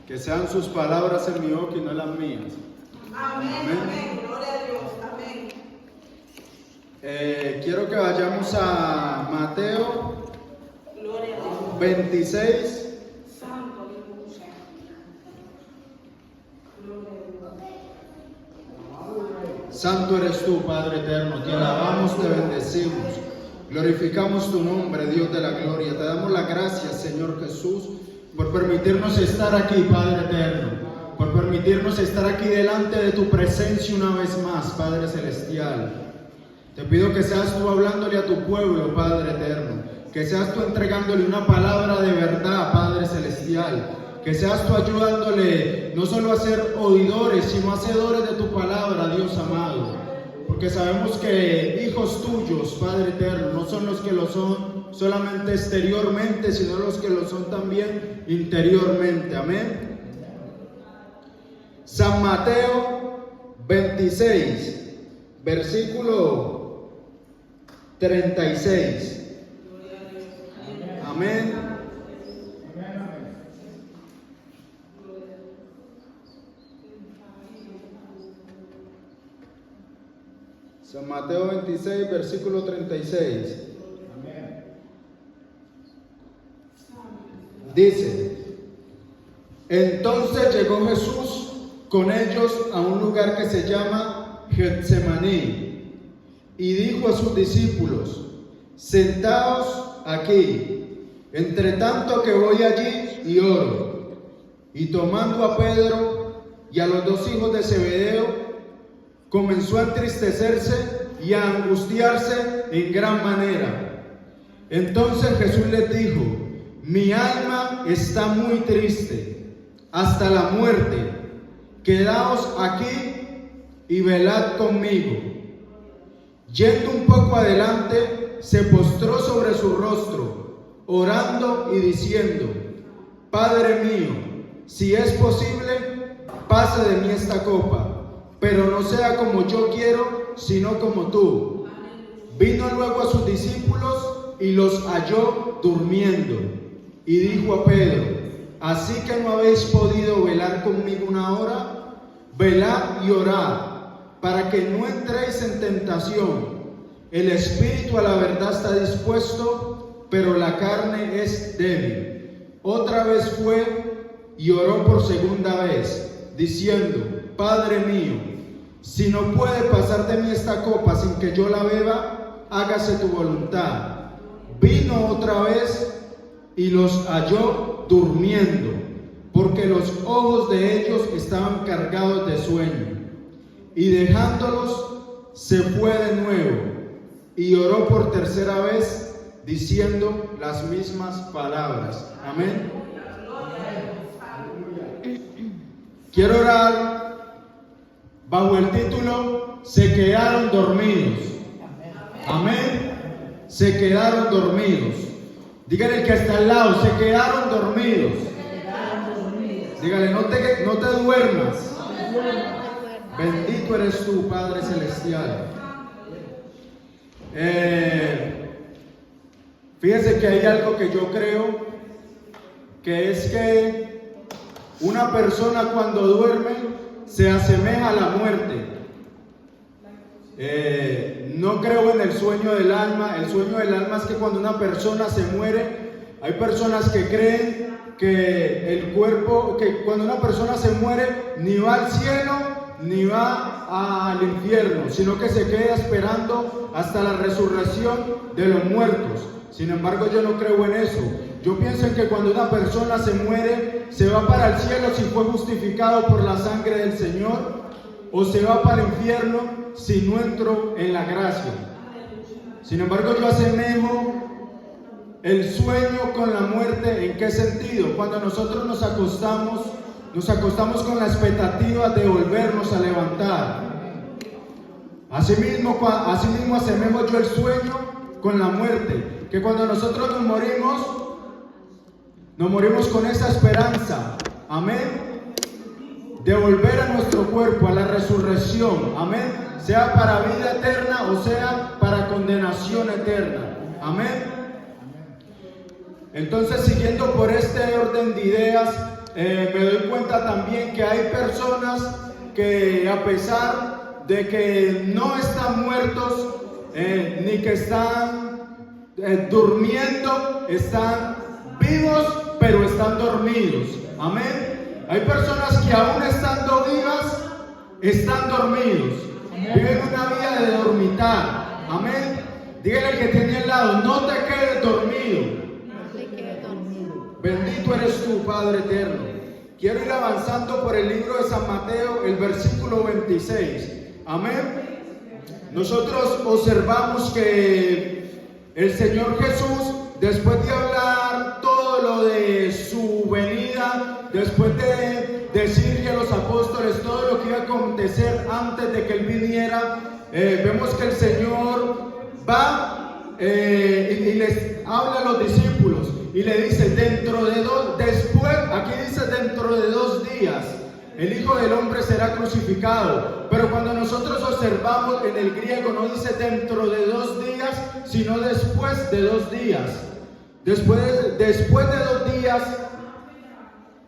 Que sean sus palabras en mi boca y no las mías. Amén, amén. Gloria a Dios. Amén. Quiero que vayamos a Mateo Gloria a Dios. 26. Santo Dios. Gloria a Dios. Santo eres tú, Padre eterno. Te alabamos, te bendecimos. Glorificamos tu nombre, Dios de la gloria. Te damos las gracias, Señor Jesús, por permitirnos estar aquí, Padre eterno. Por permitirnos estar aquí delante de tu presencia una vez más, Padre celestial. Te pido que seas tú hablándole a tu pueblo, Padre eterno. Que seas tú entregándole una palabra de verdad, Padre celestial. Que seas tú ayudándole no solo a ser oidores, sino hacedores de tu palabra, Dios amado. Porque sabemos que hijos tuyos, Padre eterno, no son los que lo son solamente exteriormente, sino los que lo son también interiormente. Amén. San Mateo 26, versículo 36. Amén. San Mateo 26, versículo 36. Dice: entonces llegó Jesús con ellos a un lugar que se llama Getsemaní y dijo a sus discípulos: sentaos aquí, entre tanto que voy allí y oro. Y tomando a Pedro y a los dos hijos de Zebedeo, comenzó a entristecerse y a angustiarse en gran manera. Entonces Jesús les dijo: mi alma está muy triste, hasta la muerte. Quedaos aquí y velad conmigo. Yendo un poco adelante, se postró sobre su rostro, orando y diciendo: Padre mío, si es posible, pase de mí esta copa, pero no sea como yo quiero, sino como tú. Vino luego a sus discípulos y los halló durmiendo, y dijo a Pedro: ¿así que no habéis podido velar conmigo una hora? Velad y orad, para que no entréis en tentación. El espíritu a la verdad está dispuesto, pero la carne es débil. Otra vez fue y oró por segunda vez, diciendo: Padre mío, si no puede pasar de mí esta copa sin que yo la beba, hágase tu voluntad. Vino otra vez y los halló durmiendo, porque los ojos de ellos estaban cargados de sueño. Y dejándolos, se fue de nuevo y oró por tercera vez, diciendo las mismas palabras. Amén. Quiero orar bajo el título: se quedaron dormidos. Amén. Se quedaron dormidos. Dígale al que está al lado: se quedaron dormidos. Dígale: no te duermas. Bendito eres tú, Padre celestial. Fíjese que hay algo que yo creo, que es que una persona cuando duerme se asemeja a la muerte. No creo en el sueño del alma. El sueño del alma es que cuando una persona se muere, hay personas que creen que el cuerpo, que cuando una persona se muere, ni va al cielo ni va al infierno, sino que se queda esperando hasta la resurrección de los muertos. Sin embargo, yo no creo en eso. Yo pienso en que cuando una persona se muere, se va para el cielo si fue justificado por la sangre del Señor, o se va para el infierno si no entró en la gracia. Sin embargo, yo asemejo el sueño con la muerte. ¿En qué sentido? Cuando nosotros nos acostamos con la expectativa de volvernos a levantar. Asimismo asemejo yo el sueño con la muerte, que cuando nosotros nos morimos con esa esperanza, amén, de volver a nuestro cuerpo, a la resurrección, amén, sea para vida eterna o sea para condenación eterna, amén. Entonces, siguiendo por este orden de ideas, me doy cuenta también que hay personas que a pesar de que no están muertos, ni que están durmiendo, están vivos, pero están dormidos. Amén. Hay personas que aún estando vivas, están dormidos. Viven una vida de dormitar. Amén. Dígale al que tiene al lado, no te quedes dormido. Bendito eres tú, Padre eterno. Quiero ir avanzando por el libro de San Mateo, el versículo 26. Amén. Nosotros observamos que el Señor Jesús, después de hablar todo lo de su venida, después de decirle a los apóstoles todo lo que iba a acontecer antes de que Él viniera, vemos que el Señor va y les habla a los discípulos y le dice, aquí dice dentro de 2 días, el Hijo del Hombre será crucificado. Pero cuando nosotros observamos en el griego, no dice dentro de 2 días, sino después de 2 días. Después de 2 días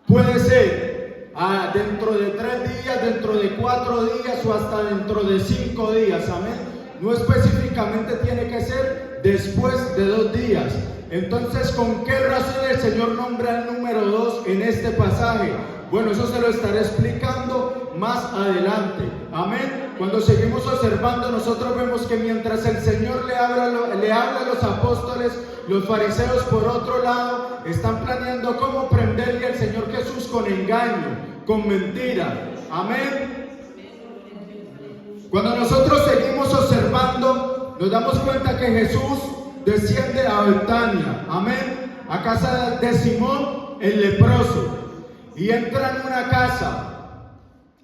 puede ser dentro de 3 días, dentro de 4 días o hasta dentro de 5 días. Amén. No específicamente tiene que ser después de 2 días. Entonces, ¿con qué razón el Señor nombra el número 2 en este pasaje? Bueno, eso se lo estaré explicando más adelante. Amén. Cuando seguimos observando, nosotros vemos que mientras el Señor le habla a los apóstoles, los fariseos por otro lado están planeando cómo prenderle al Señor Jesús con engaño, con mentira. Amén. Cuando nosotros seguimos observando, nos damos cuenta que Jesús desciende a Betania, amén, a casa de Simón el leproso, y entra en una casa,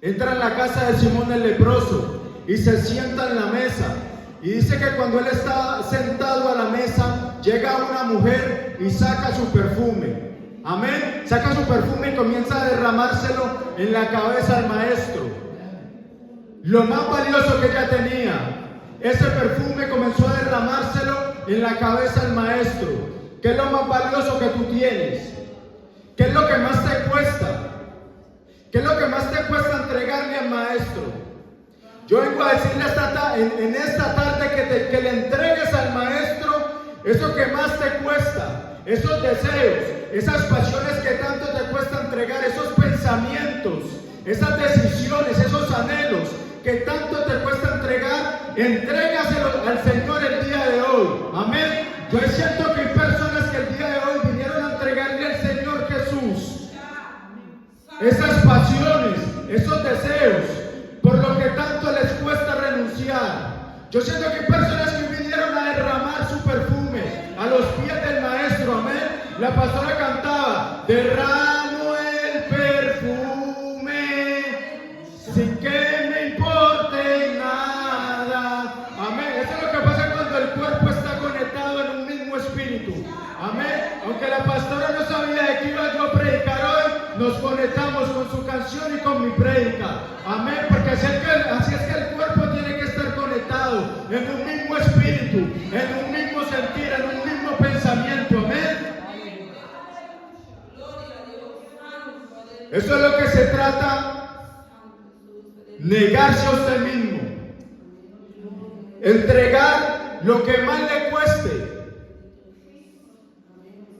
entra en la casa de Simón el leproso y se sienta en la mesa. Y dice que cuando él está sentado a la mesa, llega una mujer y saca su perfume, amén, saca su perfume y comienza a derramárselo en la cabeza al maestro. Lo más valioso que ella tenía, ese perfume comenzó a derramárselo en la cabeza del maestro. ¿Qué es lo más valioso que tú tienes? ¿Qué es lo que más te cuesta? ¿Qué es lo que más te cuesta entregarle al maestro? Yo vengo a decirle en esta tarde que le entregues al maestro eso que más te cuesta, esos deseos, esas pasiones que tanto te cuesta entregar, esos pensamientos, esas decisiones, esos anhelos que tanto te cuesta entregar, entrégaselo al Señor el día de hoy. Amén. Yo siento que hay personas que el día de hoy vinieron a entregarle al Señor Jesús esas pasiones, esos deseos, por lo que tanto les cuesta renunciar. Yo siento que hay personas que vinieron a derramar su perfume a los pies del maestro. Amén. La pastora cantaba, derramo el perfume sin que me importe nada. Amén. Eso es lo que pasa cuando el cuerpo está conectado en un mismo espíritu. Amén. Aunque la pastora no sabía de qué iba yo a predicar hoy, nos conectamos con su canción y con mi prédica. Amén. Porque así es que el cuerpo tiene que estar conectado en un mismo espíritu, en un mismo sentir, en un mismo pensamiento. Amén. Eso es lo que se trata. Negarse a usted mismo, entregar lo que más le cueste,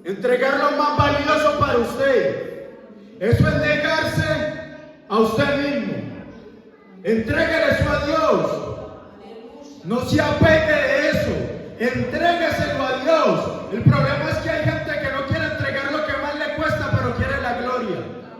entregar lo más valioso para usted. Eso es negarse a usted mismo. Entréguele eso a Dios. No se apegue de eso. Entrégueselo a Dios. El problema es que hay gente que no quiere entregar lo que más le cuesta, pero quiere la gloria.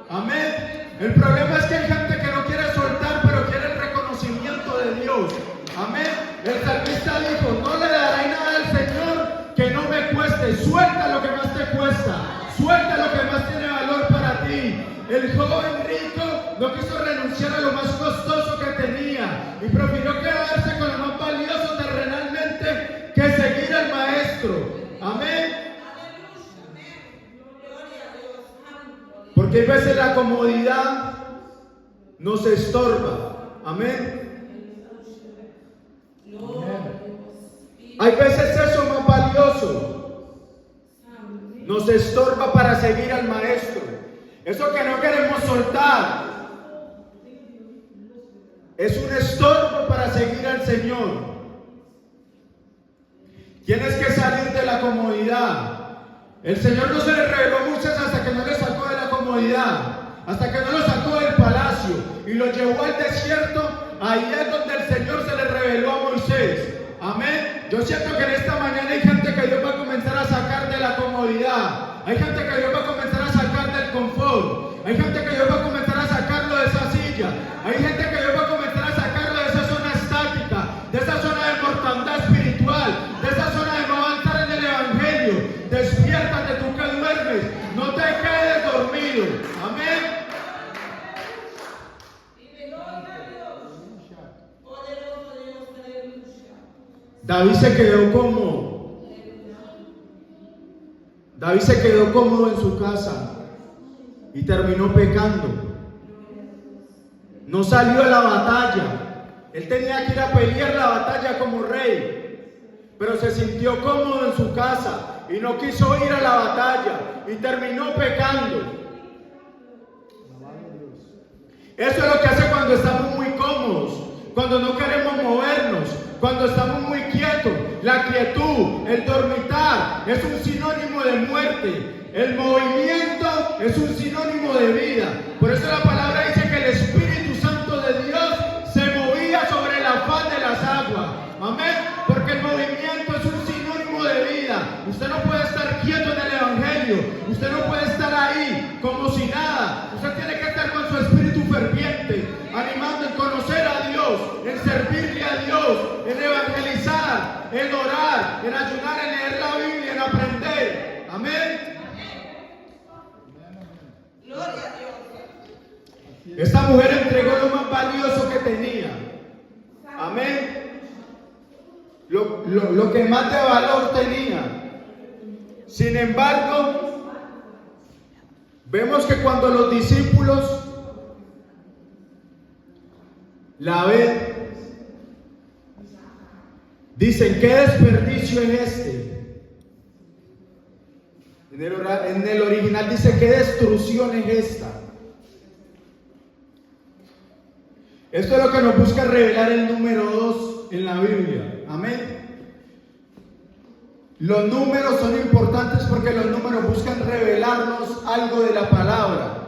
Amén. El problema es que hay gente que no quiere soltar, pero quiere el reconocimiento de Dios. Amén. El salmista dijo, no le daré nada al Señor que no me cueste. Suelta lo que más te cuesta. Suelta lo que más tiene valor para ti. El joven rico no quiso renunciar a lo más costoso que tenía y prefirió quedarse con lo más valioso terrenalmente que seguir al maestro. Amén. Porque a veces la comodidad nos estorba. Amén. Hay veces eso más valioso nos estorba para seguir al maestro. eso que no queremos soltar, es un estorbo para seguir al Señor. Tienes que salir de la comodidad. El Señor no se le reveló a Moisés hasta que no le sacó de la comodidad, hasta que no lo sacó del palacio y lo llevó al desierto. Ahí es donde el Señor se le reveló a Moisés. Amén. Yo siento que en esta mañana hay gente que Dios va a comenzar a sacar de la comodidad. Hay gente que Dios va a comenzar a sacar del confort. Hay gente que Dios va a comenzar a sacarlo de esa silla. Hay gente que Dios va a comenzar a sacarlo de esa zona estática, de esa zona de mortandad espiritual, de esa zona de no avanzar en el Evangelio. Despiértate tú que duermes. No te quedes dormido. Amén. David se quedó cómodo. David se quedó cómodo en su casa y terminó pecando. No salió a la batalla. Él tenía que ir a pelear la batalla como rey, pero se sintió cómodo en su casa y no quiso ir a la batalla y terminó pecando. Eso es lo que hace cuando estamos muy cómodos, cuando no queremos movernos, cuando estamos muy quietos. La quietud, el dormitar, es un sinónimo de muerte. El movimiento es un sinónimo de vida. Por eso la palabra dice que el Espíritu Santo de Dios se movía sobre la faz de las aguas. Amén. Porque el movimiento es un sinónimo de vida. Usted no puede estar quieto en el Evangelio. Usted no puede estar ahí como si nada. Usted tiene que estar con su espíritu ferviente, animando en conocer a Dios, en servirle a Dios, en evangelizar, en orar, en ayunar, en leer la Biblia, en aprender. Amén. Gloria a Dios. Esta mujer entregó lo más valioso que tenía. Amén. Lo que más de valor tenía. Sin embargo, vemos que cuando los discípulos la ven, dicen: ¿qué desperdicio es este? En el original dice: ¿qué destrucción es esta? Esto es lo que nos busca revelar el número 2 en la Biblia. Amén. Los números son importantes porque los números buscan revelarnos algo de la palabra.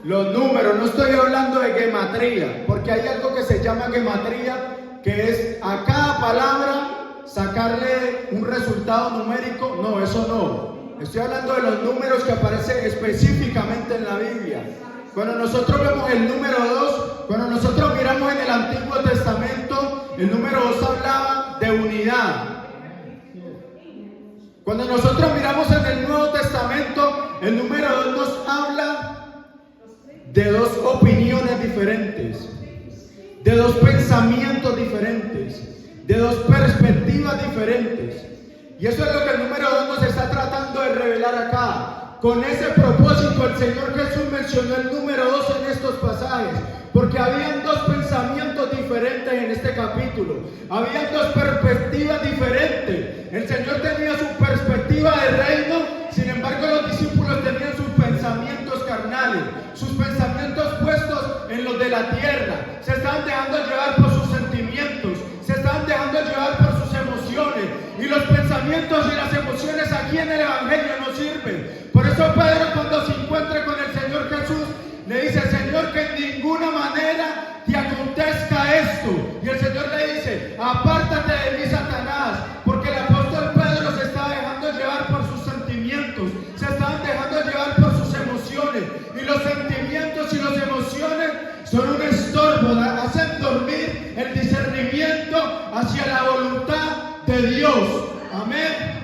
Los números, no estoy hablando de gematría, porque hay algo que se llama gematría, que es a cada palabra sacarle un resultado numérico. No, eso no. Estoy hablando de los números que aparecen específicamente en la Biblia. Cuando nosotros vemos el número 2, cuando nosotros miramos en el Antiguo Testamento, el número 2 hablaba de unidad. Cuando nosotros miramos en el Nuevo Testamento, el número 2 nos habla de dos opiniones diferentes, de dos pensamientos diferentes, de dos perspectivas diferentes. Y eso es lo que el número 2 nos está tratando de revelar acá. Con ese propósito el Señor Jesús mencionó el número 2 en estos pasajes, porque habían dos pensamientos diferentes en este capítulo, habían dos perspectivas diferentes. El Señor tenía su perspectiva de reino, sin embargo los discípulos tenían sus pensamientos carnales, sus pensamientos puestos en los de la tierra. Se estaban dejando llevar por sus sentimientos, se estaban dejando llevar por sus emociones, y los pensamientos y las emociones aquí en el Evangelio no sirven. Por eso Pedro, cuando se encuentra con el Señor Jesús, le dice: Señor, que en ninguna manera te acontezca esto. Y el Señor le dice: apártate de mí, Satanás, porque el apóstol Pedro se estaba dejando llevar por sus sentimientos, se estaban dejando llevar por sus emociones, y los sentimientos y las emociones son un estorbo, hacen dormir el discernimiento hacia la voluntad de Dios. Amén.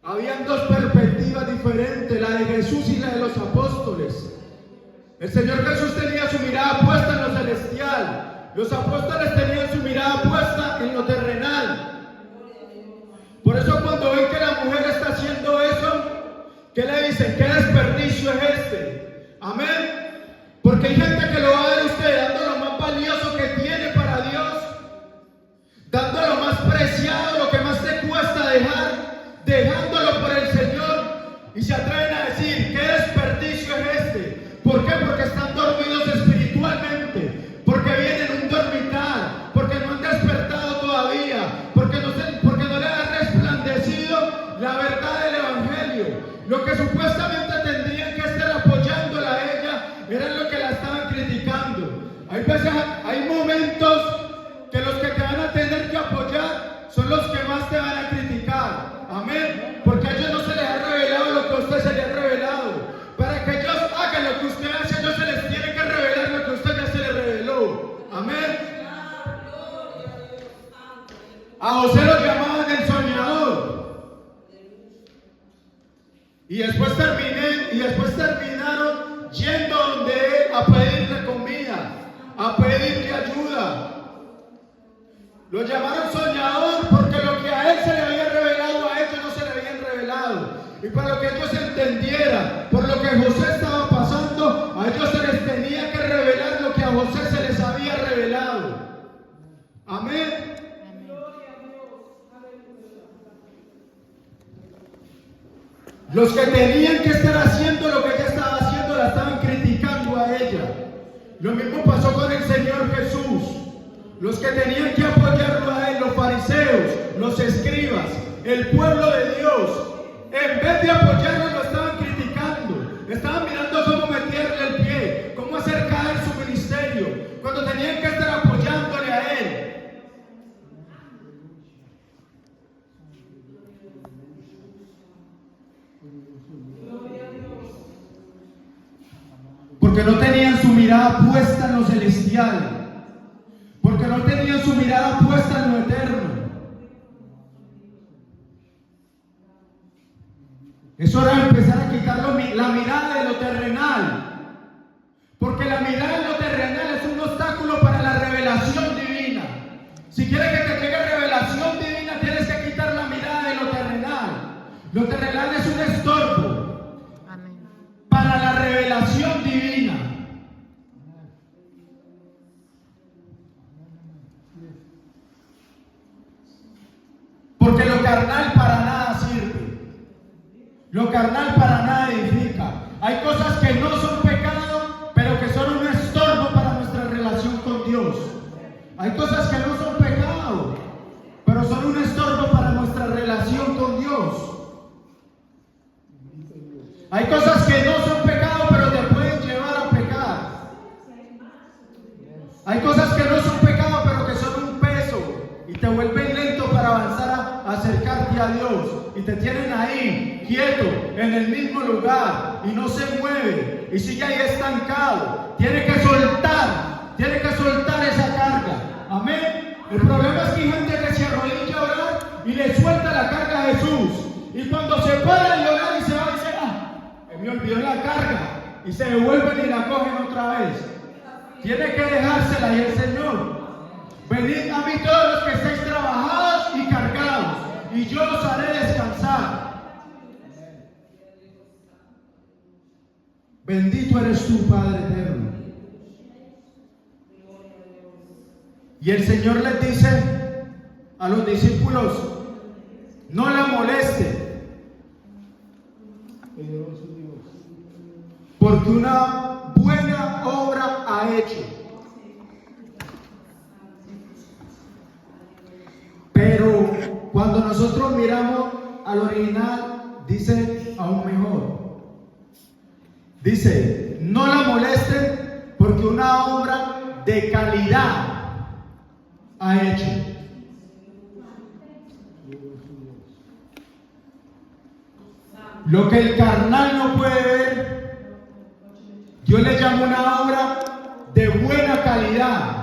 Habían dos perspectivas diferentes, la de Jesús y la de los apóstoles. El Señor Jesús tenía su mirada puesta en lo celestial, los apóstoles tenían su mirada puesta en lo terrenal. Por eso cuando ven que la mujer está haciendo eso, ¿qué le dicen? ¿Qué desperdicio es este? Amén. Porque hay gente que lo va a ver usted dando lo más valioso que tiene para Dios, dando lo más preciado, lo que más te cuesta dejar, dejándolo por el Señor, decir, ¿qué desperdicio es este? ¿Por qué? Porque están dormidos espiritualmente, porque vienen un dormitar, porque no han despertado todavía, porque no les ha resplandecido la verdad del Evangelio. Lo que supuestamente tendrían que estar apoyándola a ella, era lo que la estaban criticando. Hay veces, hay momentos que los que te van a tener que apoyar son los que más te van a criticar. Amén. Porque a ellos no se les ha revelado lo que a usted se les ha revelado. Para que ellos hagan lo que usted hace, a ellos se les tiene que revelar lo que usted ya se les reveló. Amén. A José lo llamaban el soñador. Y después terminaron yendo donde él a pedirle comida, a pedirle ayuda. Lo llamaron soñador porque lo que a él se le había revelado, a ellos no se le habían revelado. Y para que ellos entendieran por lo que José estaba pasando, a ellos se les tenía que revelar lo que a José se les había revelado. Amén. Los que tenían que estar haciendo lo que ella estaba haciendo, la estaban criticando a ella. Lo mismo pasó con el Señor Jesús. Los que tenían que apoyarlo a él, los fariseos, los escribas, el pueblo de Dios, en vez de apoyarlo, lo estaban criticando. Estaban mirando cómo meterle el pie, cómo hacer caer su ministerio, cuando tenían que estar apoyándole a él. Porque no tenían su mirada puesta en lo celestial. Porque no tenían su mirada puesta en lo eterno. Es hora de empezar a quitar la mirada de lo terrenal. Porque la mirada de lo terrenal es un obstáculo para la revelación divina. Si quieres que te llegue revelación divina, tienes que quitar la mirada de lo terrenal. Lo terrenal es un estorbo para la revelación divina. Porque lo carnal para nada sirve. Lo carnal para nada edifica. Hay cosas que no son pecado, pero que son un estorbo para nuestra relación con Dios. Hay cosas que no son pecado, pero son un estorbo para nuestra relación con Dios. Hay cosas que no son pecado, pero te pueden llevar a pecar. Hay cosas que no son pecado, pero que son un peso y te vuelven lento para avanzar a acercarte a Dios. Y te tienen ahí, quieto, en el mismo lugar, y no se mueve, y sigue ahí estancado. Tiene que soltar esa carga. Amén. El problema es que hay gente que se arrodilla a orar y le suelta la carga a Jesús. Y cuando se para de orar y se va, dice, me olvidó la carga, y se devuelven y la cogen otra vez. Tiene que dejársela, y el Señor: venid a mí todos los que estáis trabajados y cargados, y yo los haré descansar. Bendito eres tú, Padre eterno. Y el Señor les dice a los discípulos: no la moleste, porque una buena obra ha hecho. Pero cuando nosotros miramos al original, dice aún mejor. Dice: no la molesten, porque una obra de calidad ha hecho. Lo que el carnal no puede ver, Dios le llama una obra de buena calidad.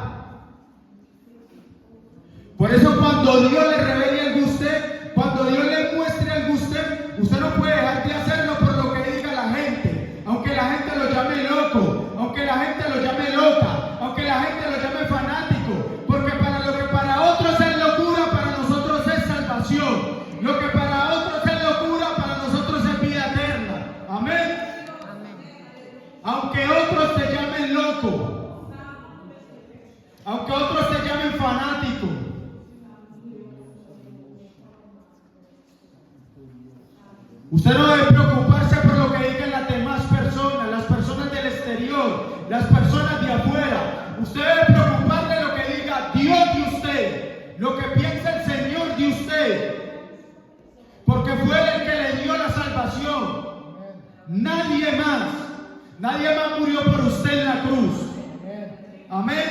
Por eso cuando Dios le revele algo a usted, cuando Dios le muestre algo a usted, usted no puede dejar de hacerlo por lo que diga la gente. Aunque la gente lo llame loco, aunque la gente lo llame loca, aunque la gente lo llame fanático. Porque para lo que para otros es locura, para nosotros es salvación. Lo que para otros es locura, para nosotros es vida eterna. Amén. Aunque otros te llamen loco, aunque otros te llamen fanático, usted no debe preocuparse por lo que digan Nadie más murió por usted en la cruz. Amén.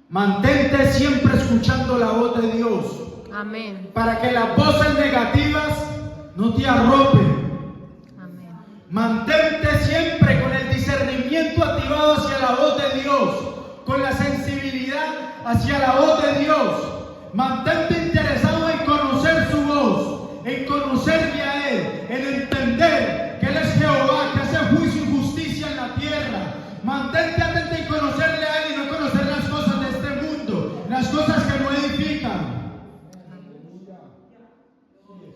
Mantente siempre escuchando la voz de Dios. Amén. Para que las voces negativas no te arropen. Amén. Mantente siempre con el discernimiento activado hacia la voz de Dios, con la sensibilidad hacia la voz de Dios. Mantente interesado en conocer su voz, en conocerle a Él, en entender que Él es Jehová, que hace juicio y justicia en la tierra. Mantente atento en conocerle a Él y no conocer las cosas de este mundo, las cosas que no edifican.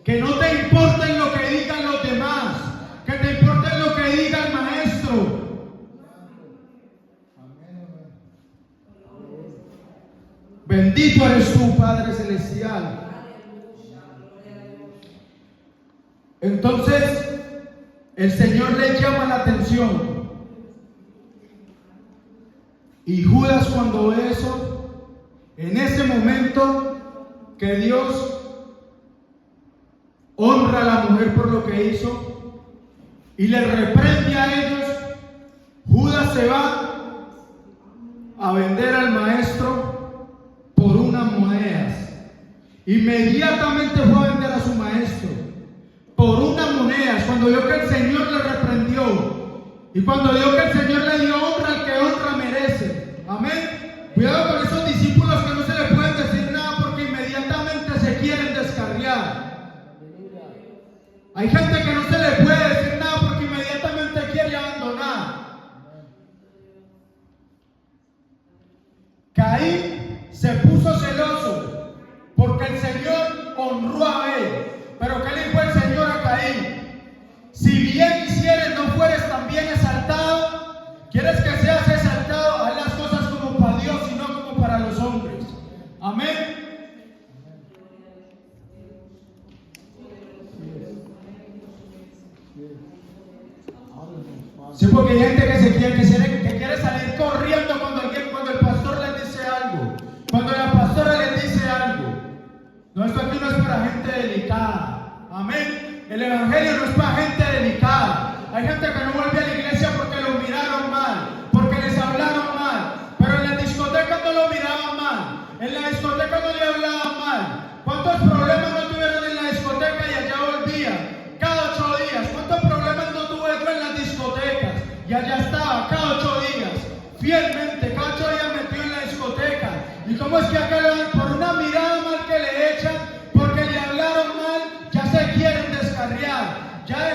Que no te importe lo que digan los demás, que te importe lo que diga el maestro. Bendito eres tú, Padre Celestial. Entonces, el Señor le llama la atención. Y Judas, cuando ve eso, en ese momento que Dios honra a la mujer por lo que hizo y le reprende a ellos, Judas se va a vender al maestro por unas monedas. Inmediatamente fue a vender a su maestro por unas monedas, cuando vio que el Señor le reprendió y cuando vio que el Señor le dio honra al que honra merece. Amén. Cuidado con esos discípulos que no se les pueden decir nada porque inmediatamente se quieren descarriar. Hay gente que no se le puede decir nada porque inmediatamente quiere abandonar. Caín se puso celoso porque el Señor honró a Abel. Pero ¿qué le dijo el Señor a Caín? Si bien hicieres, no fueres también exaltado. ¿Quieres que seas exaltado? Haz las cosas como para Dios y no como para los hombres. Amén. Sí, porque hay gente que quiere salir corriendo cuando el pastor les dice algo, cuando la pastora les dice algo. No, esto aquí no es para gente delicada. Amén. El evangelio no es para gente delicada. Hay gente que no vuelve a la iglesia porque lo miraron mal, porque les hablaron mal, pero en la discoteca no lo miraban mal, en la discoteca no le hablaban mal. ¿Cuántos problemas no tuvieron en la discoteca y allá volvían? Cada 8 días. ¿Cuántos problemas no tuve yo en las discotecas? Y allá estaba, cada 8 días, fielmente, cada 8 días metido en la discoteca. ¿Y cómo es que acá por una mirada mal que le echan, porque le hablaron mal, ya se quieren descarriar, ya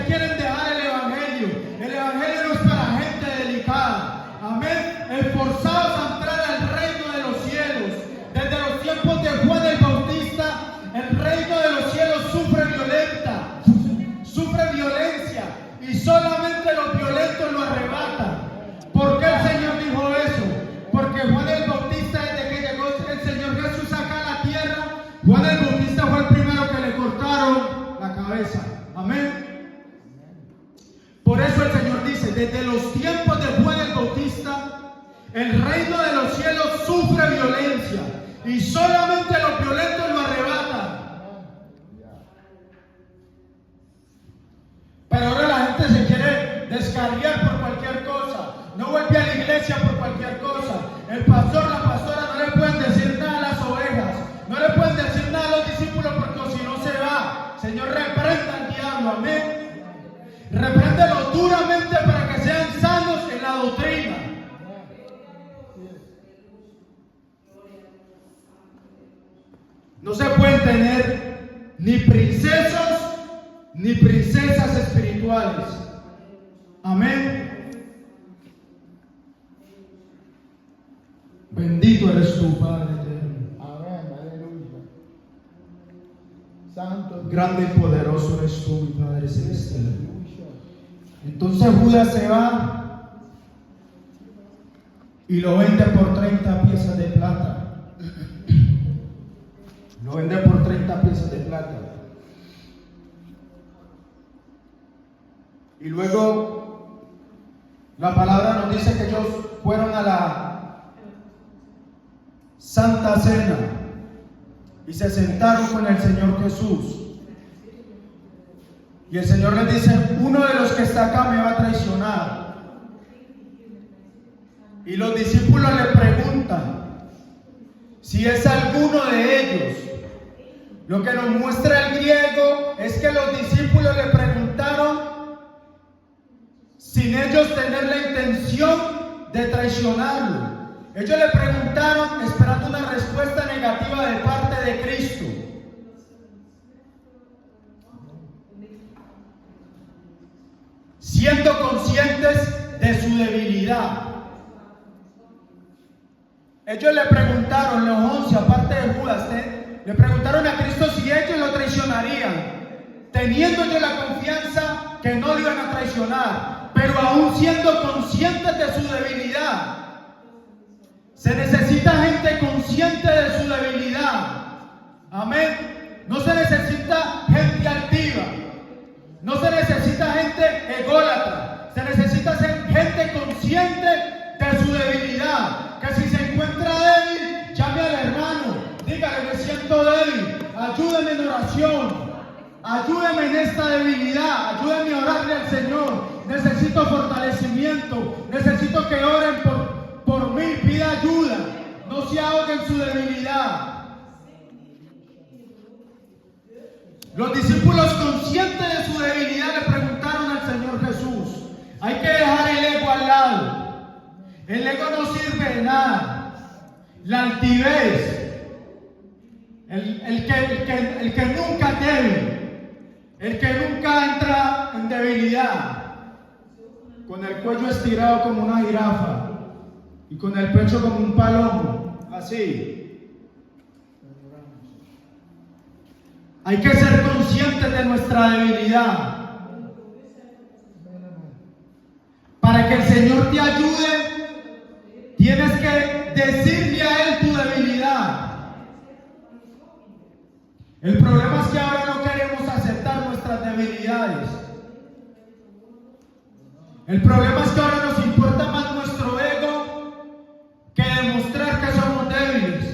quieren dejar el evangelio? El evangelio no es para gente delicada. Amén. Esforzados a entrar al reino de los cielos. Desde los tiempos de Juan el Bautista, el reino de los cielos sufre violencia, y solamente los violentos lo arrebatan. ¿Por qué el Señor dijo eso? Porque Juan el Bautista, desde que llegó el Señor Jesús acá a la tierra, Juan el Bautista fue el primero que le cortaron la cabeza. Amén. Por eso el Señor dice, desde los tiempos de Juan el Bautista, el reino de los cielos sufre violencia, y solamente los violentos lo arrebatan. Pero ahora la gente se quiere descarriar por cualquier cosa, no vuelve a la iglesia por cualquier cosa. El pastor, la pastora no le pueden decir nada a las ovejas, no le pueden decir nada a los discípulos porque si no se va. Señor, reprenda al diablo, amén. Repréndelo duramente para que sean sanos en la doctrina. No se pueden tener ni princesas ni princesas espirituales. Amén. Bendito eres tú, Padre eterno. Amén, aleluya. Santo, Grande y poderoso eres tú, mi Padre celestial. aleluya. Entonces Judas se va y lo vende por 30 piezas de plata. Lo vende por 30 piezas de plata. Y luego la palabra nos dice que ellos fueron a la Santa Cena. y se sentaron con el Señor Jesús. Y el Señor les dice: uno de los que está acá me va a traicionar. Y los discípulos le preguntan si es alguno de ellos. Lo que nos muestra el griego es que los discípulos le preguntaron sin ellos tener la intención de traicionarlo. Ellos le preguntaron esperando una respuesta negativa de parte de Cristo. Siendo conscientes de su debilidad. Ellos le preguntaron, los 11, aparte de Judas, le preguntaron a Cristo si ellos lo traicionarían, teniendo ellos la confianza que no lo iban a traicionar, pero aún siendo conscientes de su debilidad. Se necesita gente consciente de su debilidad. Amén. No se necesita gente altiva. No se necesita gente ególatra. Se necesita gente consciente de su debilidad. Que si se encuentra débil, llame al hermano. Dígale: me siento débil. Ayúdeme en oración. Ayúdeme en esta debilidad. Ayúdeme a orarle al Señor. Necesito fortalecimiento. Necesito que oren por mí. Pida ayuda. No se ahogue en su debilidad. Los discípulos, conscientes de su debilidad, le preguntaron al Señor Jesús: hay que dejar el ego al lado. El ego no sirve de nada. La altivez, el que nunca debe, el que nunca entra en debilidad, con el cuello estirado como una jirafa y con el pecho como un palomo, así. Hay que ser conscientes de nuestra debilidad. Para que el Señor te ayude, tienes que decirle a Él tu debilidad. El problema es que ahora no queremos aceptar nuestras debilidades. El problema es que ahora nos importa más nuestro ego que demostrar que somos débiles.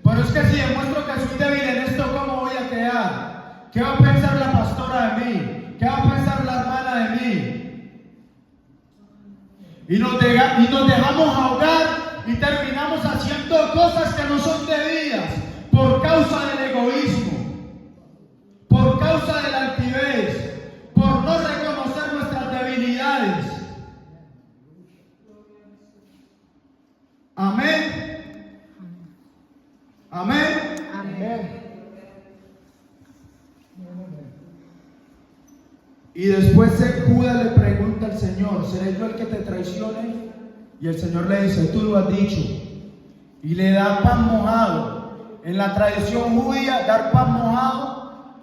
Pero es que si demuestro que soy débil en esto, ¿cómo voy a quedar? ¿Qué va a pensar la pastora de mí? ¿Qué va a pensar la hermana de mí? Y nos dejamos ahogar y terminamos haciendo cosas que no son debidas por causa del egoísmo, por causa de la altivez, por no reconocer nuestras debilidades. Amén. Amén. Amén. Y después Judas le pregunta al Señor: ¿seré yo el que te traicione? Y el Señor le dice: tú lo has dicho. Y le da pan mojado. En la tradición judía, dar pan mojado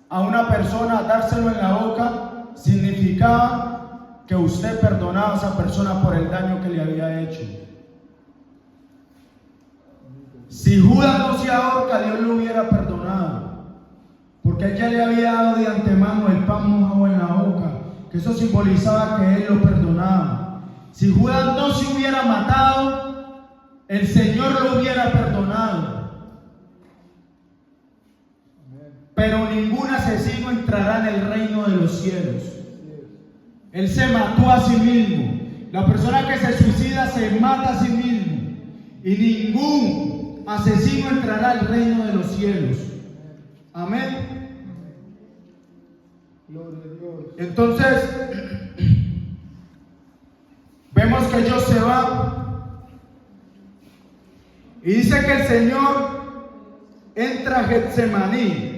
a una persona, dárselo en la boca, significaba que usted perdonaba a esa persona por el daño que le había hecho. Si Judas no se ahorca, Dios lo hubiera perdonado, porque él ya le había dado de antemano el pan mojado en la boca, que eso simbolizaba que él lo perdonaba. Si Judas no se hubiera matado, el Señor lo hubiera perdonado. Pero ningún asesino entrará en el reino de los cielos. Él se mató a sí mismo. La persona que se suicida se mata a sí mismo. Y ningún asesino entrará al reino de los cielos. Amén. Entonces, vemos que ellos se van. Y dice que el Señor entra a Getsemaní.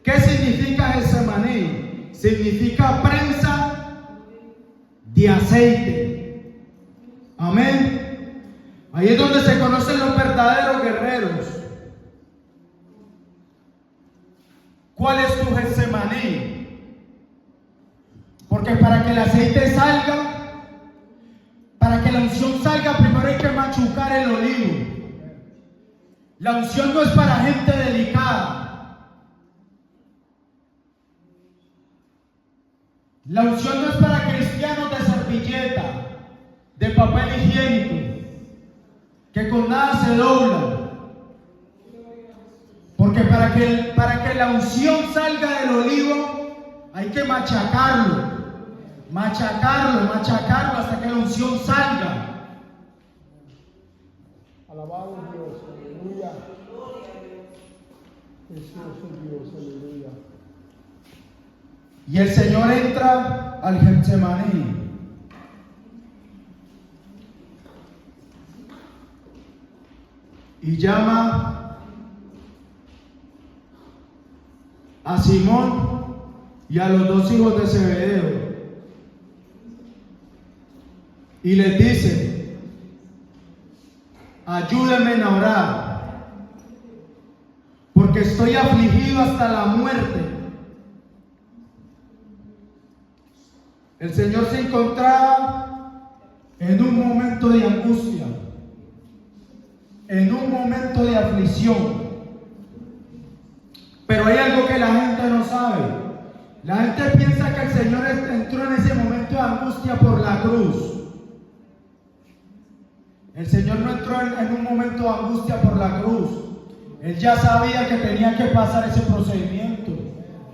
¿Qué significa Getsemaní? Significa prensa de aceite. Amén. Ahí es donde se conocen los verdaderos guerreros. ¿Cuál es tu Getsemaní? Porque para que el aceite salga, para que la unción salga, primero hay que machucar el olivo. La unción no es para gente delicada. La unción no es para cristianos de servilleta, de papel higiénico, que con nada se doblan. Porque para que la unción salga del olivo hay que machacarlo hasta que la unción salga. Alabado Dios, aleluya. Precioso Dios, aleluya. Y el Señor entra al Getsemaní. Y llama a Simón y a los dos hijos de Zebedeo. Y les dice: ayúdenme a orar, porque estoy afligido hasta la muerte. El Señor se encontraba en un momento de angustia, en un momento de aflicción. Pero hay algo que la gente no sabe. La gente piensa que el Señor entró en ese momento de angustia por la cruz. El Señor no entró en un momento de angustia por la cruz. Él ya sabía que tenía que pasar ese procedimiento.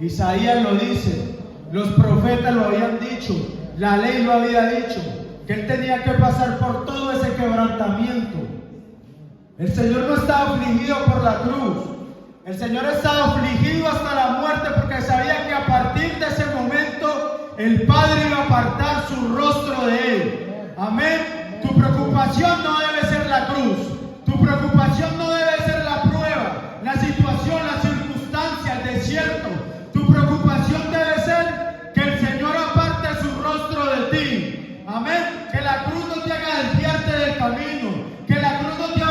Isaías lo dice, los profetas lo habían dicho, la ley lo había dicho, que Él tenía que pasar por todo ese quebrantamiento. El Señor no estaba afligido por la cruz. El Señor estaba afligido hasta la muerte porque sabía que a partir de ese momento el Padre iba a apartar su rostro de Él. Amén. Tu preocupación no debe ser la cruz. Tu preocupación no debe ser la prueba, la situación, la circunstancia, el desierto. Tu preocupación debe ser que el Señor aparte su rostro de ti. Amén. Que la cruz no te haga desviarte del camino. Que la cruz no te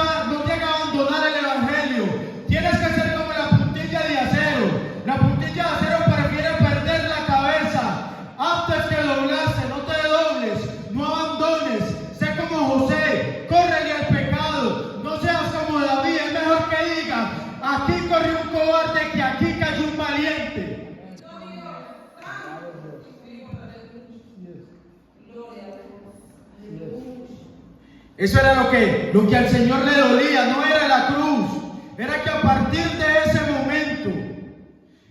haga abandonar el Evangelio. Tienes que ser como la puntilla de acero. La puntilla de acero prefiere perder la cabeza antes que doblarse. No te dobles, no abandones. Sé como José, córrele al pecado. No seas como David. Es mejor que digas: aquí corrió un cobarde que aquí cayó un valiente. Eso era lo que al Señor le dolía, no era la cruz. Era que a partir de ese momento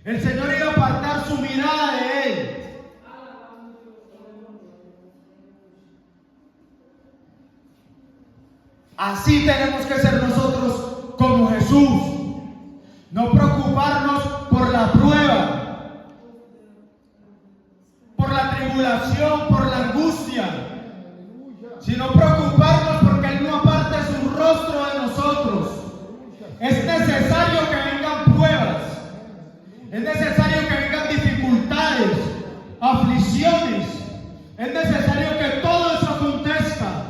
el Señor iba a apartar su mirada de Él. Así tenemos que ser nosotros como Jesús. No preocuparnos por la prueba, por la tribulación, por la angustia, sino preocuparnos porque Él no aparte su rostro de nosotros. Es necesario que vengan pruebas, es necesario que vengan dificultades, aflicciones, es necesario que todo eso acontezca.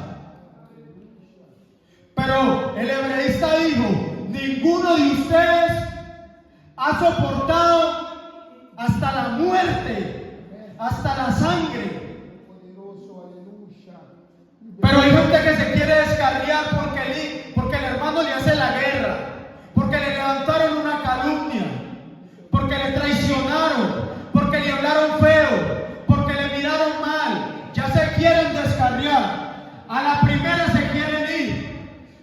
Pero el hebreísta dijo: ninguno de ustedes ha soportado hasta la muerte, hasta la sangre. Pero hay gente que se quiere descarriar porque el hermano le hace la guerra, porque le levantaron una calumnia, porque le traicionaron, porque le hablaron feo, porque le miraron mal. Ya se quieren descarriar, a la primera se quieren ir.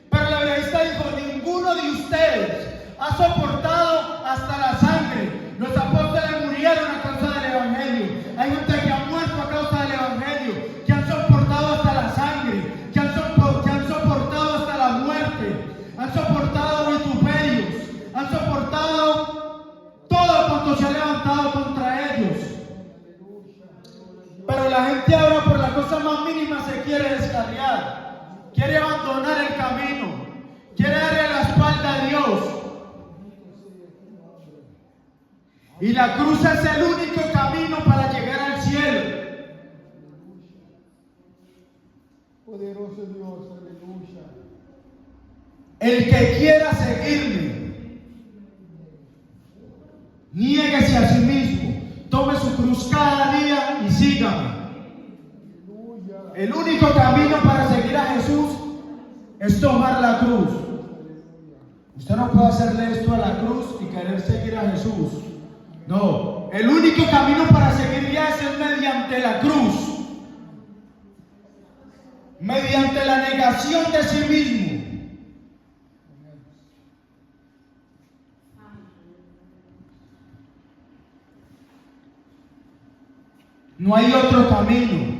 Pero el hebreísta dijo: ninguno de ustedes ha soportado hasta la sangre. Los apóstoles murieron a causa del Evangelio. Hay gente que ha muerto a causa del Evangelio, que han soportado hasta la sangre, que han soportado hasta la muerte, han soportado vituperios, han soportado todo cuanto se ha levantado contra ellos. Pero la gente ahora por la cosa más mínima se quiere descarriar, quiere abandonar el camino, quiere darle la espalda a Dios. Y la cruz es el único camino para llegar al cielo. Poderoso Dios, aleluya. El que quiera seguirme, niéguese a sí mismo, tome su cruz cada día y sígame. El único camino para seguir a Jesús es tomar la cruz. Usted no puede hacerle esto a la cruz y querer seguir a Jesús. No, el único camino para seguir a Jesús es mediante la cruz, mediante la negación de sí mismo. No hay otro camino.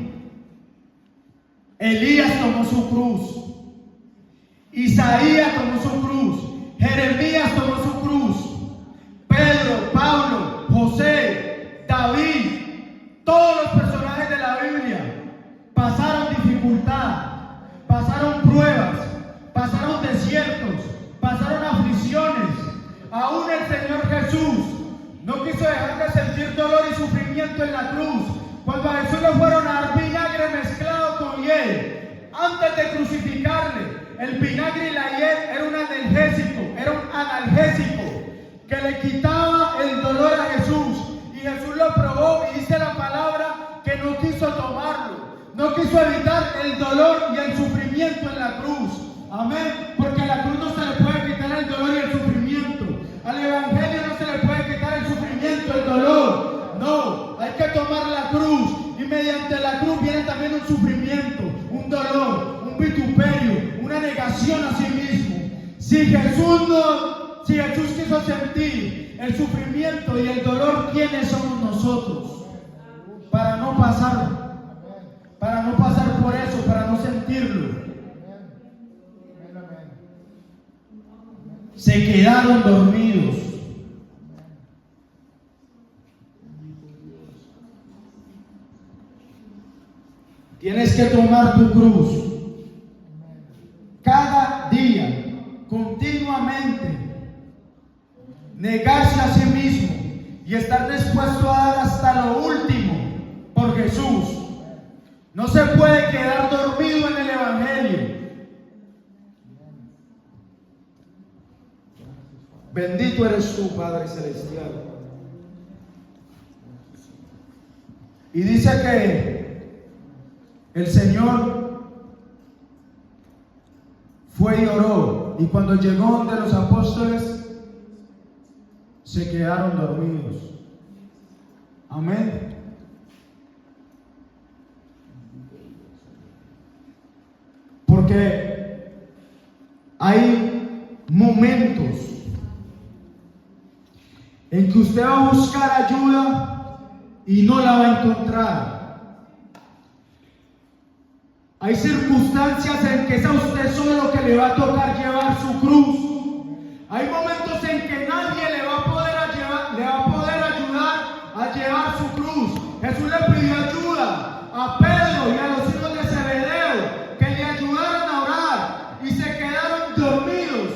Elías tomó su cruz. Isaías tomó su cruz. Jeremías tomó su cruz. Pedro, Pablo, José, David, todos los personajes de la Biblia pasaron dificultad, pasaron pruebas, pasaron desiertos, pasaron aflicciones. Aún el Señor Jesús no quiso dejar de sentir dolor y sufrimiento en la cruz. Cuando a Jesús le fueron a dar vinagre mezclado con hiel, antes de crucificarle, el vinagre y la hiel era un analgésico que le quitaba el dolor a Jesús. Y Jesús lo probó y dice la palabra que no quiso tomarlo, no quiso evitar el dolor y el sufrimiento en la cruz. Amén, porque a la cruz no se le puede quitar el dolor y el sufrimiento. Al evangelio no se le puede quitar el sufrimiento, el dolor. No, hay que tomar la cruz, y mediante la cruz viene también un sufrimiento, un dolor, un vituperio, una negación a sí mismo. Si Jesús quiso sentir el sufrimiento y el dolor, ¿quiénes somos nosotros? Para no pasar por eso, para no sentirlo. Se quedaron dormidos. Tienes que tomar tu cruz cada día, continuamente, negarse a sí mismo y estar dispuesto a dar hasta lo último por Jesús. No se puede quedar dormido en el evangelio. Bendito eres tú, Padre Celestial. Y dice que el Señor fue y oró, y cuando llegó donde los apóstoles, se quedaron dormidos. Amén. Porque hay momentos en que usted va a buscar ayuda y no la va a encontrar. Hay circunstancias en que es a usted solo que le va a tocar llevar su cruz. Hay momentos en que nadie le va a poder ayudar a llevar su cruz. Jesús le pidió ayuda a Pedro y a los hijos de Zebedeo que le ayudaran a orar, y se quedaron dormidos.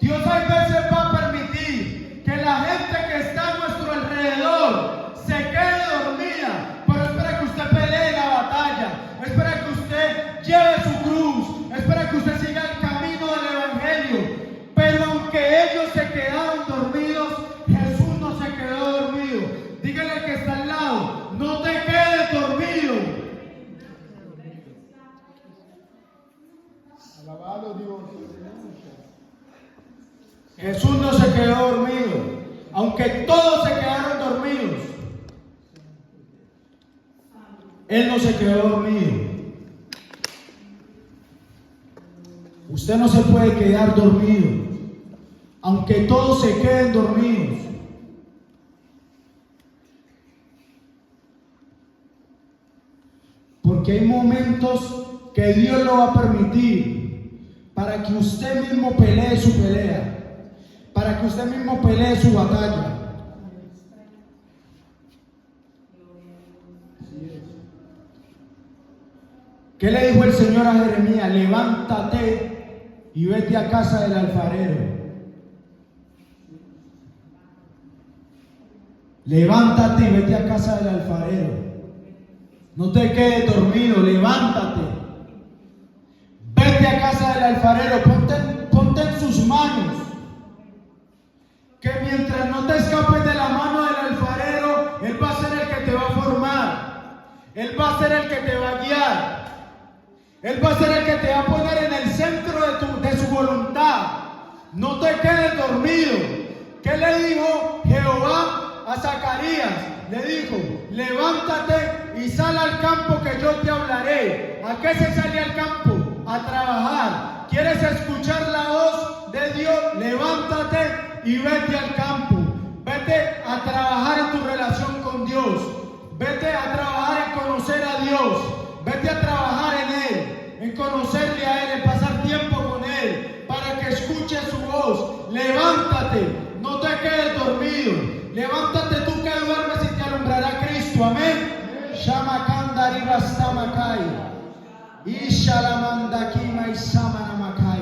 Dios a veces va a permitir que la gente que está a nuestro alrededor se quede dormida, pero espera que usted pelee la batalla, espera que usted lleve su cruz, espera que usted siga el camino del evangelio. Pero aunque ellos se quedaron dormidos, Jesús no se quedó dormido. Dígale al que está al lado: no te quedes dormido. Alabado Dios. Jesús no se quedó dormido, aunque todos se quedaron dormidos. Él no se quedó dormido. Usted no se puede quedar dormido, aunque todos se queden dormidos. Porque hay momentos que Dios lo va a permitir para que usted mismo pelee su pelea, para que usted mismo pelee su batalla. ¿Qué le dijo el Señor a Jeremías? Levántate y vete a casa del alfarero. Levántate y vete a casa del alfarero. No te quedes dormido, levántate. Vete a casa del alfarero, ponte en sus manos. Que mientras no te escapes de la mano del alfarero, Él va a ser el que te va a formar. Él va a ser el que te va a guiar. Él va a ser el que te va a poner en el centro de su voluntad. No te quedes dormido. ¿Qué le dijo Jehová a Zacarías? Le dijo: levántate y sal al campo que yo te hablaré. ¿A qué se sale al campo? A trabajar. ¿Quieres escuchar la voz de Dios? Levántate y vete al campo. Vete a trabajar en tu relación con Dios. Vete a trabajar en conocer a Dios. Vete a trabajar en Él, en conocerle a Él, en pasar tiempo con Él, para que escuches su voz. Levántate, no te quedes dormido. Levántate tú que duermes y te alumbrará Cristo. Amén. Shamakanda Ribastamakai. Ishalamandakima Isamanamakai.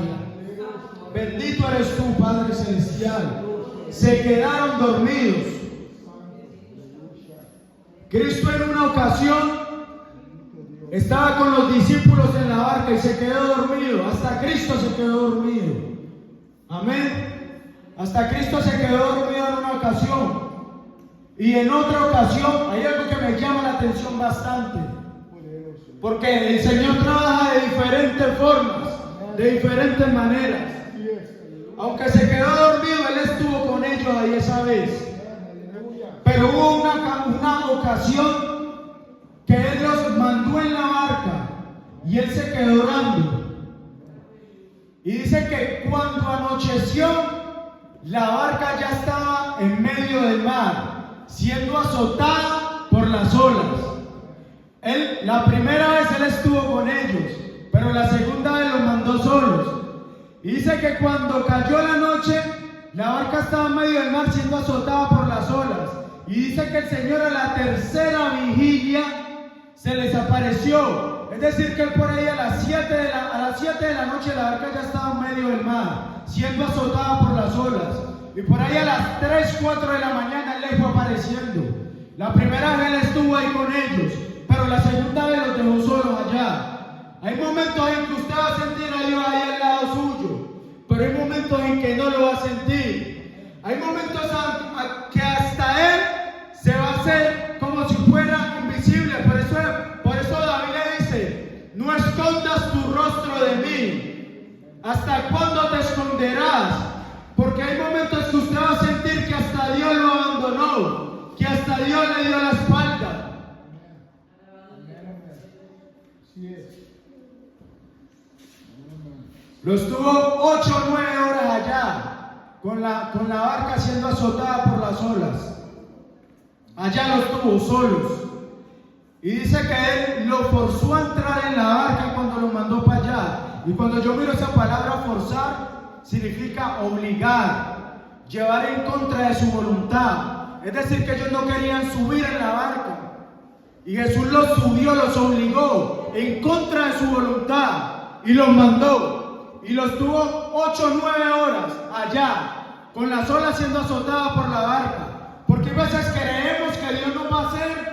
Bendito eres tú, Padre Celestial. Se quedaron dormidos. Cristo en una ocasión estaba con los discípulos en la barca y se quedó dormido. Hasta Cristo se quedó dormido. Amén. Hasta Cristo se quedó dormido en una ocasión. Y en otra ocasión hay algo que me llama la atención bastante. Porque el Señor trabaja de diferentes formas, de diferentes maneras. Aunque se quedó dormido, Él estuvo con ellos ahí esa vez. Pero hubo una ocasión que Él los mandó en la barca y Él se quedó orando. Y dice que cuando anocheció, la barca ya estaba en medio del mar, siendo azotada por las olas. La primera vez Él estuvo con ellos, pero la segunda vez los mandó solos. Y dice que cuando cayó la noche, la barca estaba en medio del mar siendo azotada por las olas. Y dice que el Señor a la tercera vigilia se les apareció. Es decir, que por ahí a las 7 de la noche la barca ya estaba en medio del mar, siendo azotada por las olas. Y por ahí a las 3, 4 de la mañana Él les fue apareciendo. La primera vez Él estuvo ahí con ellos, pero la segunda vez los dejó solos allá. Hay momentos en que usted va a sentir a Dios ahí al lado suyo, pero hay momentos en que no lo va a sentir. Hay momentos que hasta Él se va a hacer como si fuera invisible. Por eso David le dice: no escondas tu rostro de mí. ¿Hasta cuándo te esconderás? Porque hay momentos que usted va a sentir que hasta Dios lo abandonó, que hasta Dios le dio la espalda. Lo estuvo 8 o 9 horas allá, con la barca siendo azotada por las olas. Allá los tuvo solos. Y dice que Él lo forzó a entrar en la barca cuando lo mandó para allá. Y cuando yo miro esa palabra forzar, significa obligar, llevar en contra de su voluntad. Es decir, que ellos no querían subir en la barca. Y Jesús los subió, los obligó en contra de su voluntad y los mandó. Y los tuvo 8 o 9 horas allá, con las olas siendo azotadas por la barca. Porque a veces creemos que Dios nos va a hacer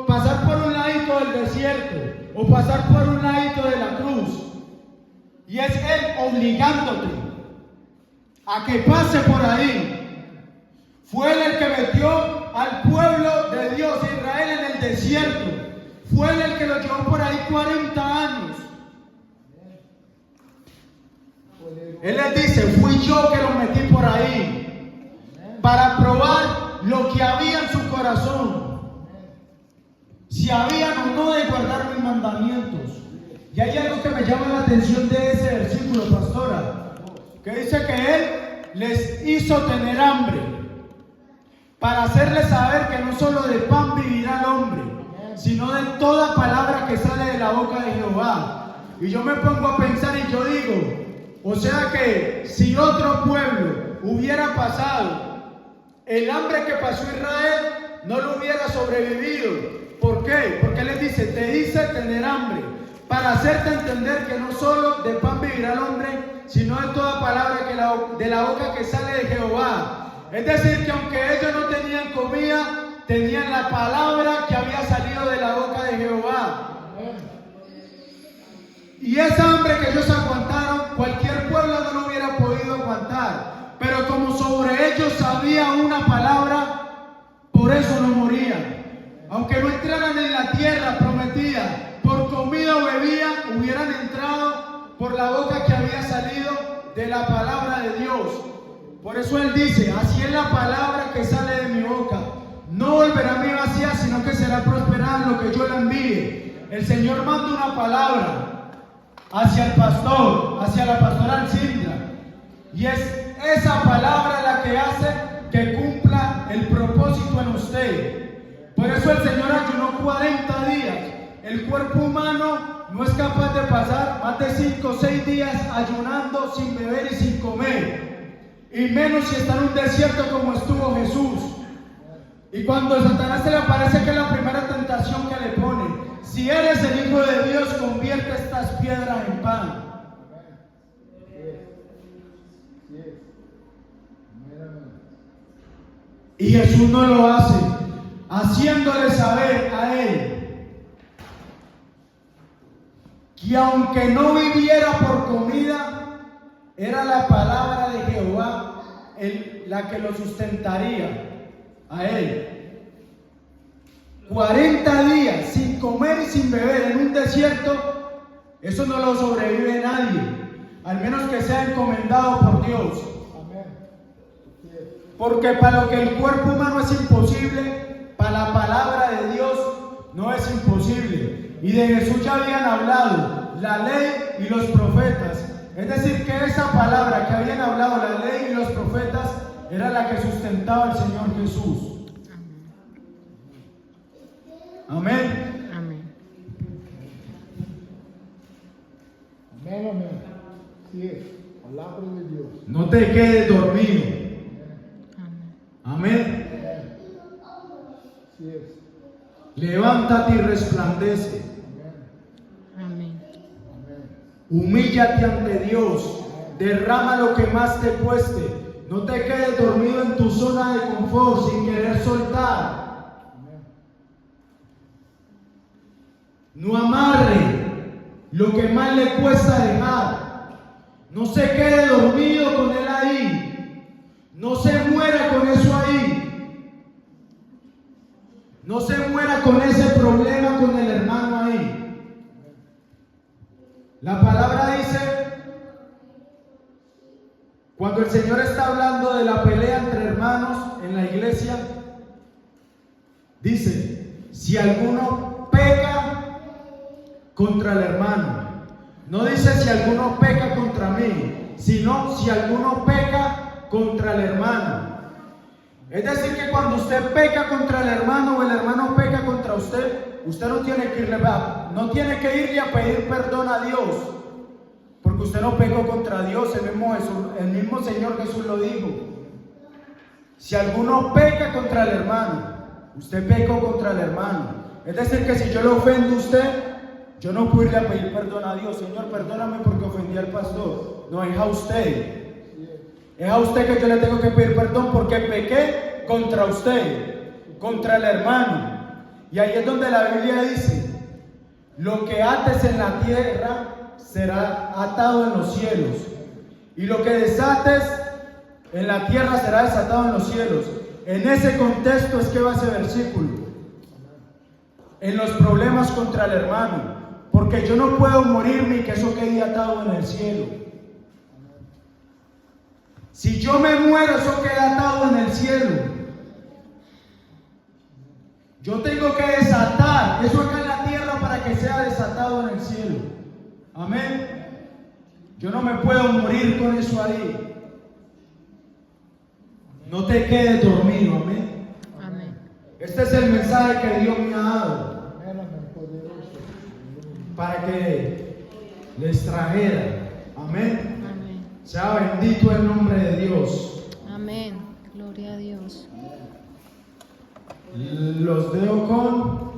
pasar por un ladito del desierto o pasar por un ladito de la cruz. Y es Él obligándote a que pase por ahí. Fue Él el que metió al pueblo de Dios, Israel, en el desierto. Fue Él el que lo llevó por ahí 40 años. Él les dice: fui yo que los metí por ahí para probar lo que había en su corazón, si habían o no de guardar mis mandamientos. Y hay algo que me llama la atención de ese versículo, pastora, que dice que Él les hizo tener hambre para hacerles saber que no solo de pan vivirá el hombre, sino de toda palabra que sale de la boca de Jehová. Y yo me pongo a pensar y yo digo: o sea que si otro pueblo hubiera pasado el hambre que pasó Israel, no lo hubiera sobrevivido. ¿Por qué? Porque Él les dice: te hice tener hambre, para hacerte entender que no solo de pan vivirá el hombre, sino de toda palabra de la boca que sale de Jehová. Es decir, que aunque ellos no tenían comida, tenían la palabra que había salido de la boca de Jehová. Y esa hambre que ellos aguantaron, cualquier pueblo no lo hubiera podido aguantar. Pero como sobre ellos había una palabra, por eso no morían. Aunque no entraran en la tierra prometida, por comida o bebida, hubieran entrado por la boca que había salido de la palabra de Dios. Por eso Él dice: así es la palabra que sale de mi boca. No volverá a mí vacía, sino que será prosperada en lo que yo le envíe. El Señor manda una palabra hacia el pastor, hacia la pastora Alcindra, y es esa palabra la que hace que cumpla el propósito en usted. Por eso el Señor ayunó 40 días. El cuerpo humano no es capaz de pasar más de 5 o 6 días ayunando sin beber y sin comer. Y menos si está en un desierto como estuvo Jesús. Y cuando Satanás se le aparece, que es la primera tentación que le pone: si eres el Hijo de Dios, convierte estas piedras en pan. Y Jesús no lo hace, haciéndole saber a él que aunque no viviera por comida, era la palabra de Jehová la que lo sustentaría a él. 40 días sin comer y sin beber en un desierto, eso no lo sobrevive nadie, al menos que sea encomendado por Dios. Porque para lo que el cuerpo humano es imposible, para la palabra de Dios no es imposible. Y de Jesús ya habían hablado la ley y los profetas. Es decir, que esa palabra que habían hablado la ley y los profetas era la que sustentaba al Señor Jesús. Amén. Amén. Amén, amén. Sí es, palabra de Dios. No te quedes dormido. Amén. Sí es. Levántate y resplandece. Amén. Humíllate ante Dios. Derrama lo que más te cueste. No te quedes dormido en tu zona de confort sin querer soltar. No amarre lo que más le cuesta dejar. No se quede dormido con él ahí. No se muera con eso ahí. No se muera con ese problema con el hermano ahí. La palabra dice, cuando el Señor está hablando de la pelea entre hermanos en la iglesia, dice: si alguno peca contra el hermano. No dice si alguno peca contra mí, sino si alguno peca contra el hermano. Es decir, que cuando usted peca contra el hermano o el hermano peca contra usted, usted no tiene que irle a pedir perdón a Dios, porque usted no pecó contra Dios. El mismo Señor Jesús lo dijo: si alguno peca contra el hermano, usted pecó contra el hermano. Es decir, que si yo le ofendo a usted, yo no puedo irle a pedir perdón a Dios: Señor, perdóname porque ofendí al pastor. No, es a usted. Es a usted que yo le tengo que pedir perdón porque pequé contra usted, contra el hermano. Y ahí es donde la Biblia dice: lo que ates en la tierra será atado en los cielos, y lo que desates en la tierra será desatado en los cielos. En ese contexto es que va ese versículo, en los problemas contra el hermano, porque yo no puedo morirme y que eso quede atado en el cielo. Si yo me muero, eso queda atado en el cielo. Yo tengo que desatar eso acá en la tierra para que sea desatado en el cielo. Amén. Yo no me puedo morir con eso ahí. No te quedes dormido. Amén. Amén. Este es el mensaje que Dios me ha dado para que les trajera. Amén. Sea bendito el nombre de Dios. Amén. Gloria a Dios. Los dejo con